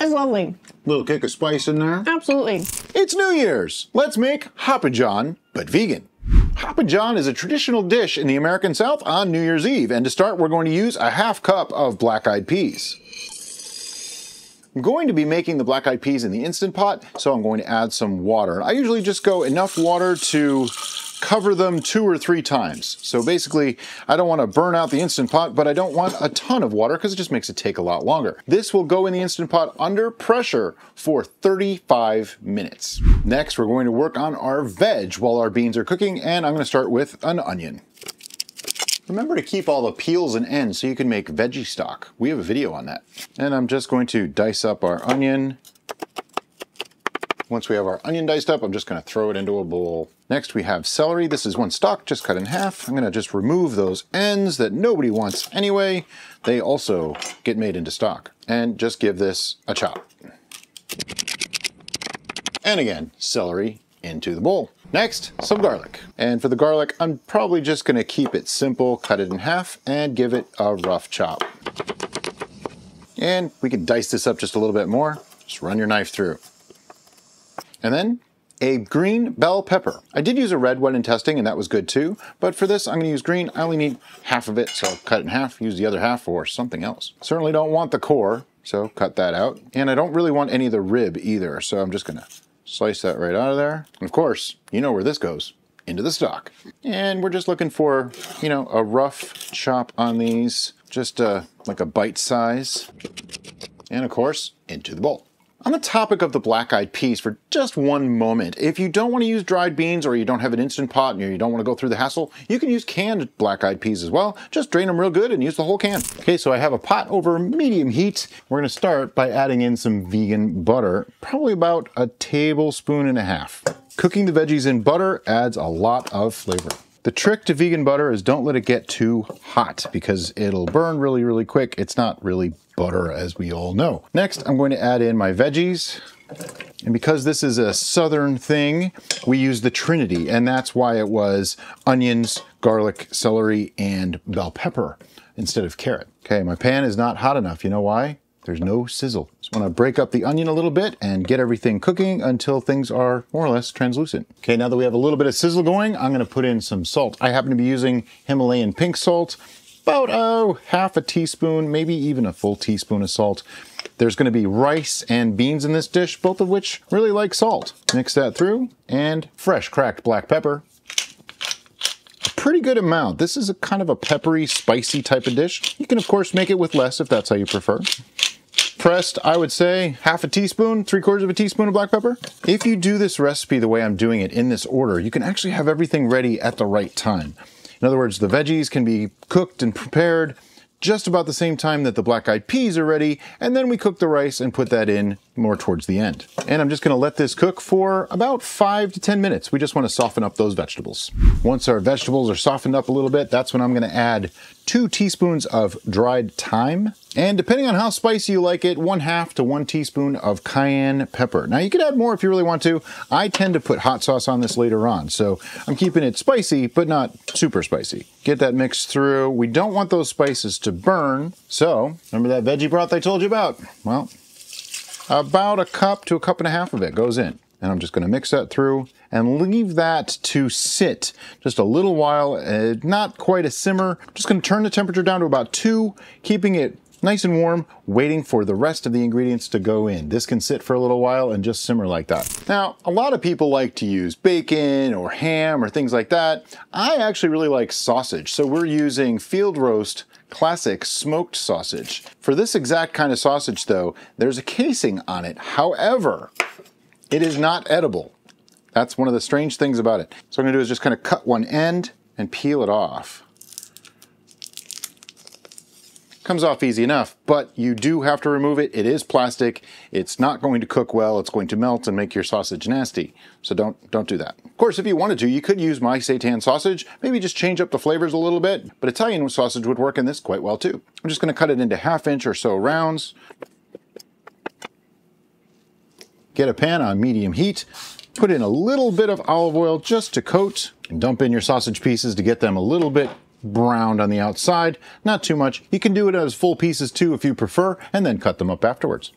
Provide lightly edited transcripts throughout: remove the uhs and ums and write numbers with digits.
It's lovely. Little kick of spice in there. Absolutely. It's New Year's. Let's make Hoppin John, but vegan. Hoppin John is a traditional dish in the American South on New Year's Eve. And to start, we're going to use a ½ cup of black-eyed peas. I'm going to be making the black-eyed peas in the Instant Pot, so I'm going to add some water. I usually just go enough water to cover them 2 or 3 times. So basically, I don't want to burn out the Instant Pot, but I don't want a ton of water because it just makes it take a lot longer. This will go in the Instant Pot under pressure for 35 minutes. Next, we're going to work on our veg while our beans are cooking, and I'm going to start with an onion. Remember to keep all the peels and ends so you can make veggie stock. We have a video on that. And I'm just going to dice up our onion. Once we have our onion diced up, I'm just going to throw it into a bowl. Next we have celery. This is 1 stalk, just cut in half. I'm going to just remove those ends that nobody wants anyway. They also get made into stock. And just give this a chop. And again, celery into the bowl. Next, some garlic. And for the garlic, I'm probably just going to keep it simple, cut it in half, and give it a rough chop. And we can dice this up just a little bit more. Just run your knife through. And then a green bell pepper. I did use a red one in testing and that was good too, but for this I'm going to use green. I only need half of it, so I'll cut it in half, use the other half for something else. Certainly don't want the core, so cut that out. And I don't really want any of the rib either, so I'm just going to slice that right out of there. And of course, you know where this goes, into the stock. And we're just looking for, you know, a rough chop on these, just like a bite size. And of course, into the bowl. On the topic of the black-eyed peas for just one moment, if you don't want to use dried beans or you don't have an Instant Pot and you don't want to go through the hassle, you can use canned black-eyed peas as well. Just drain them real good and use the whole can. Okay, so I have a pot over medium heat. We're going to start by adding in some vegan butter, probably about 1.5 tablespoons. Cooking the veggies in butter adds a lot of flavor. The trick to vegan butter is don't let it get too hot because it'll burn really, really quick. It's not really butter, as we all know. Next, I'm going to add in my veggies. And because this is a southern thing, we use the Trinity, and that's why it was onions, garlic, celery, and bell pepper instead of carrot. Okay, my pan is not hot enough. You know why? There's no sizzle. Just want to break up the onion a little bit and get everything cooking until things are more or less translucent. Okay, now that we have a little bit of sizzle going, I'm going to put in some salt. I happen to be using Himalayan pink salt, about ½ teaspoon, maybe even a full teaspoon of salt. There's going to be rice and beans in this dish, both of which really like salt. Mix that through, and fresh cracked black pepper. A pretty good amount. This is a kind of a peppery, spicy type of dish. You can of course make it with less if that's how you prefer. Pressed, I would say ½ teaspoon, ¾ teaspoon of black pepper. If you do this recipe the way I'm doing it in this order, you can actually have everything ready at the right time. In other words, the veggies can be cooked and prepared just about the same time that the black-eyed peas are ready, and then we cook the rice and put that in more towards the end. And I'm just going to let this cook for about 5 to 10 minutes. We just want to soften up those vegetables. Once our vegetables are softened up a little bit, that's when I'm going to add 2 teaspoons of dried thyme, and depending on how spicy you like it, 1/2 to 1 teaspoon of cayenne pepper. Now you could add more if you really want to. I tend to put hot sauce on this later on, so I'm keeping it spicy, but not super spicy. Get that mixed through. We don't want those spices to burn, so remember that veggie broth I told you about? Well, about 1 cup to 1.5 cups of it goes in. And I'm just going to mix that through and leave that to sit just a little while, not quite a simmer. Just going to turn the temperature down to about 2, keeping it nice and warm, waiting for the rest of the ingredients to go in. This can sit for a little while and just simmer like that. Now, a lot of people like to use bacon or ham or things like that. I actually really like sausage, so we're using field roast classic smoked sausage. For this exact kind of sausage though, there's a casing on it. However, it is not edible. That's one of the strange things about it. So what I'm gonna do is just kind of cut one end and peel it off. Comes off easy enough, but you do have to remove it. It is plastic. It's not going to cook well. It's going to melt and make your sausage nasty. So don't do that. Of course, if you wanted to, you could use my seitan sausage. Maybe just change up the flavors a little bit, but Italian sausage would work in this quite well too. I'm just gonna cut it into 1/2 inch or so rounds. Get a pan on medium heat. Put in a little bit of olive oil just to coat, and dump in your sausage pieces to get them a little bit browned on the outside, not too much. You can do it as full pieces too if you prefer, and then cut them up afterwards.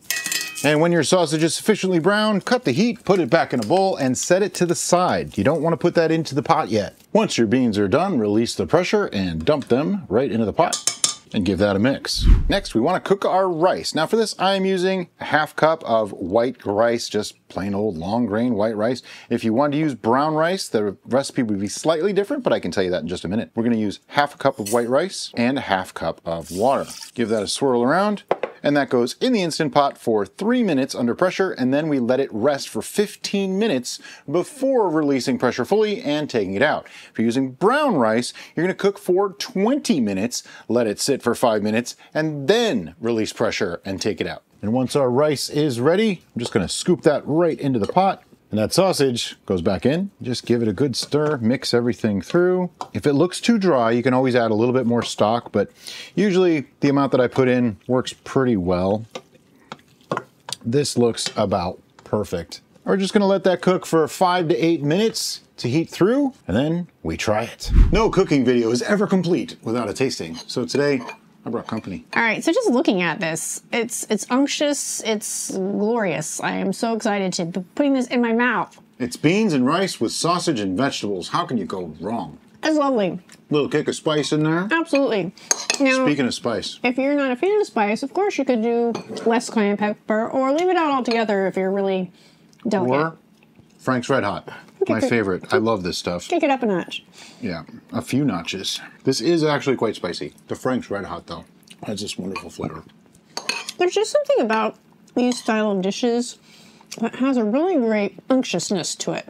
And when your sausage is sufficiently brown, cut the heat, put it back in a bowl, and set it to the side. You don't want to put that into the pot yet. Once your beans are done, release the pressure and dump them right into the pot and give that a mix. Next, we want to cook our rice. Now for this, I am using a half cup of white rice, just plain old long grain white rice. If you want to use brown rice, the recipe would be slightly different, but I can tell you that in just a minute. We're going to use half a cup of white rice and a half cup of water. Give that a swirl around. And that goes in the Instant Pot for 3 minutes under pressure, and then we let it rest for 15 minutes before releasing pressure fully and taking it out. If you're using brown rice, you're going to cook for 20 minutes, let it sit for 5 minutes, and then release pressure and take it out. And once our rice is ready, I'm just going to scoop that right into the pot. And that sausage goes back in. Just give it a good stir, mix everything through. If it looks too dry, you can always add a little bit more stock, but usually the amount that I put in works pretty well. This looks about perfect. We're just gonna let that cook for 5 to 8 minutes to heat through, and then we try it. No cooking video is ever complete without a tasting. So today, I brought company. All right, so just looking at this, it's unctuous, it's glorious. I am so excited to be putting this in my mouth. It's beans and rice with sausage and vegetables. How can you go wrong? It's lovely. Little kick of spice in there. Absolutely. Now, speaking of spice, if you're not a fan of spice, of course you could do less cayenne pepper or leave it out altogether if you're really delicate. Or Frank's Red Hot. My favorite. I love this stuff. Kick it up a notch. Yeah, a few notches. This is actually quite spicy. The Frank's Red Hot, though, has this wonderful flavor. There's just something about these style of dishes that has a really great unctuousness to it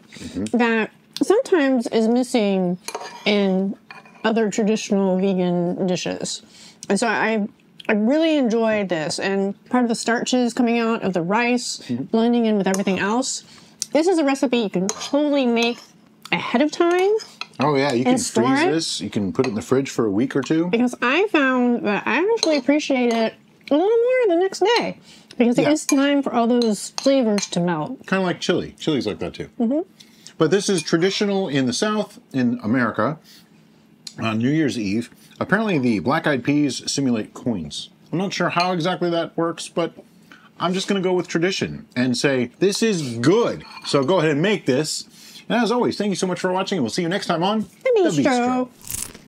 that sometimes is missing in other traditional vegan dishes. And so I really enjoyed this, and part of the starches coming out of the rice, blending in with everything else. This is a recipe you can totally make ahead of time. Oh yeah, you can freeze this. You can put it in the fridge for a week or two. Because I found that I actually appreciate it a little more the next day. Because it is time for all those flavors to melt. Kind of like chili. Chili's like that too. But this is traditional in the South, in America, on New Year's Eve. Apparently the black-eyed peas simulate coins. I'm not sure how exactly that works, but I'm just going to go with tradition and say, this is good. So go ahead and make this. And as always, thank you so much for watching, and we'll see you next time on The Bistro.